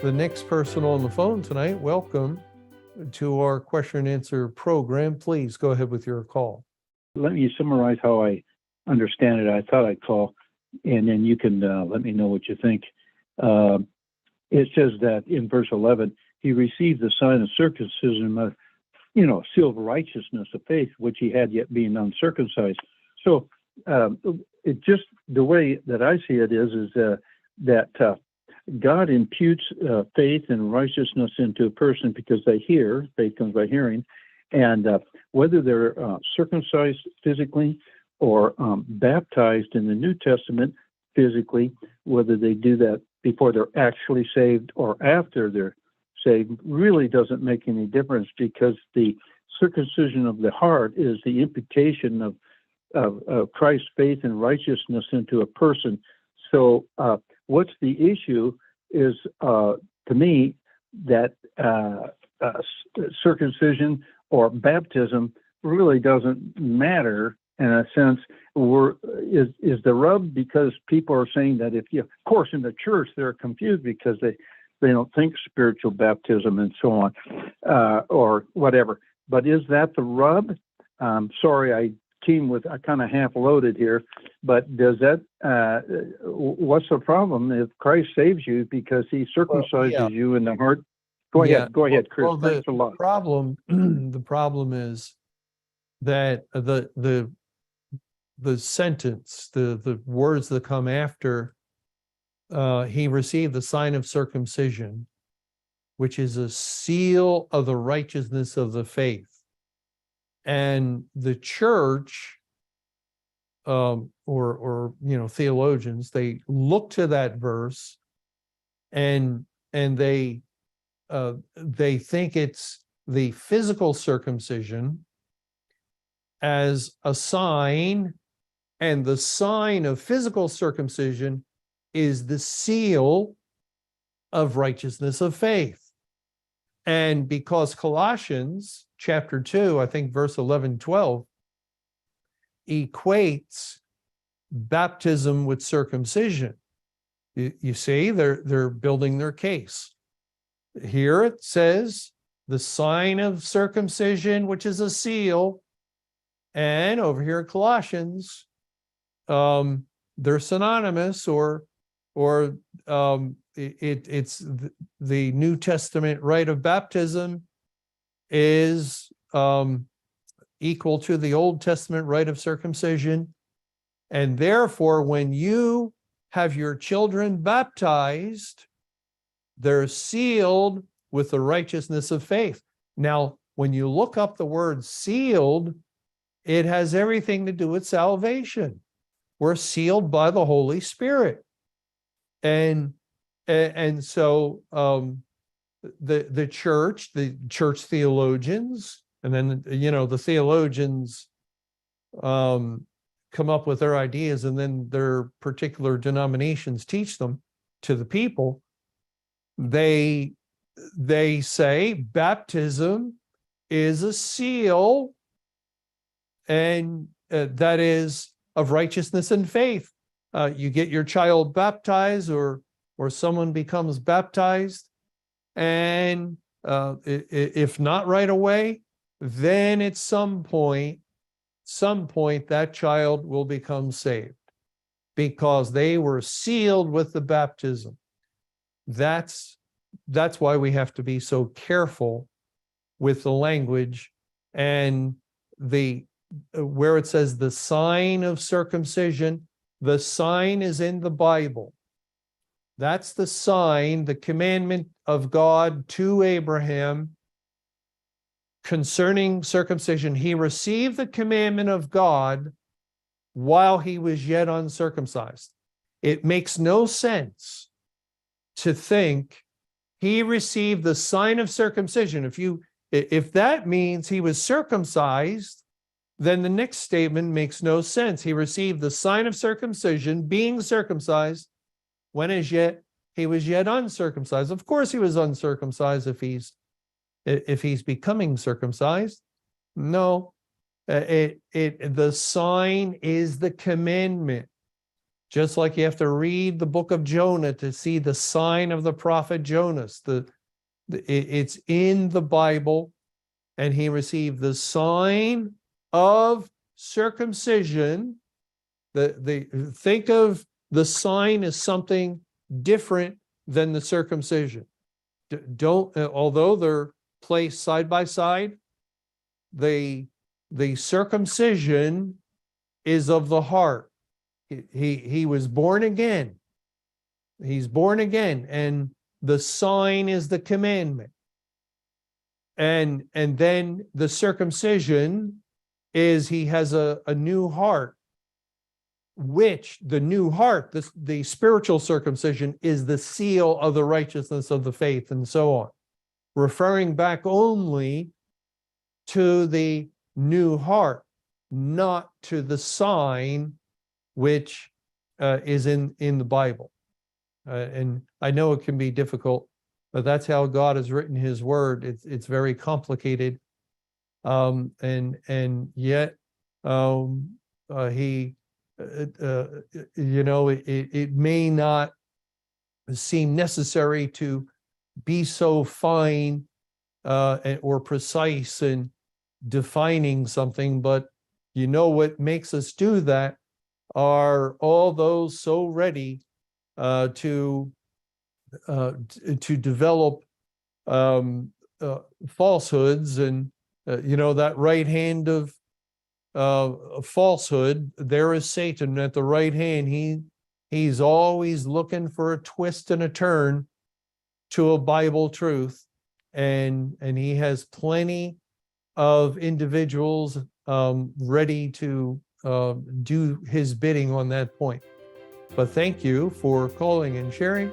the next person on the phone tonight. Welcome to our question and answer program. Please go ahead with your call. Let me summarize how I understand it. I thought I'd call, and then you can let me know what you think. It says that in verse 11, he received the sign of circumcision, seal of righteousness of faith, which he had yet being uncircumcised. So it just, the way that I see it is that God imputes faith and righteousness into a person because they hear. Faith comes by hearing. And whether they're circumcised physically or baptized in the New Testament physically, whether they do that before they're actually saved or after they're saved, really doesn't make any difference, because the circumcision of the heart is the imputation of Christ's faith and righteousness into a person. So what's the issue is, to me, that circumcision or baptism really doesn't matter in a sense. Is the rub because people are saying that of course, in the church they're confused because they don't think spiritual baptism and so on, or whatever. But is that the rub? Sorry, I kind of half loaded here, but does that, what's the problem if Christ saves you because he circumcises you in the heart? Go ahead, Chris. Well, Thanks a lot. The problem is that the sentence, the words that come after, he received the sign of circumcision, which is a seal of the righteousness of the faith. And the church, or theologians, they look to that verse and they think it's the physical circumcision as a sign, and the sign of physical circumcision is the seal of righteousness of faith. And because Colossians chapter 2, I think verse 11, 12, equates baptism with circumcision. You see, they're building their case. Here it says the sign of circumcision, which is a seal. And over here at Colossians, they're synonymous, or it's the New Testament rite of baptism is equal to the Old Testament rite of circumcision. And therefore, when you have your children baptized, they're sealed with the righteousness of faith. Now, when you look up the word sealed, it has everything to do with salvation. We're sealed by the Holy Spirit. And so the church theologians, and then the theologians come up with their ideas, and then their particular denominations teach them to the people. They say baptism is a seal, and that is of righteousness and faith. You get your child baptized, or someone becomes baptized, and if not right away, then at some point that child will become saved because they were sealed with the baptism. That's why we have to be so careful with the language, and where it says the sign of circumcision, the sign is in the Bible. That's the sign, the commandment of God to Abraham concerning circumcision. He received the commandment of God while he was yet uncircumcised. It makes no sense to think he received the sign of circumcision. If that means he was circumcised, then the next statement makes no sense. He received the sign of circumcision, being circumcised, when as yet he was yet uncircumcised. Of course he was uncircumcised if he's becoming circumcised. No, the sign is the commandment. Just like you have to read the book of Jonah to see the sign of the prophet Jonas. It's in the Bible, and he received the sign of circumcision. Think of the sign as something different than the circumcision. Although they're placed side by side, the circumcision is of the heart. He was born again. He's born again, and the sign is the commandment. And then the circumcision is he has a new heart, which the new heart, the spiritual circumcision, is the seal of the righteousness of the faith, and so on, referring back only to the new heart, not to the sign which is in the Bible. And I know it can be difficult, but that's how God has written his word. It's very complicated. And yet he, it may not seem necessary to be so fine or precise in defining something, but what makes us do that are all those so ready to develop falsehoods, and that right hand of falsehood. There is Satan at the right hand. He's always looking for a twist and a turn to a Bible truth, and he has plenty of individuals ready to do his bidding on that point. But thank you for calling and sharing.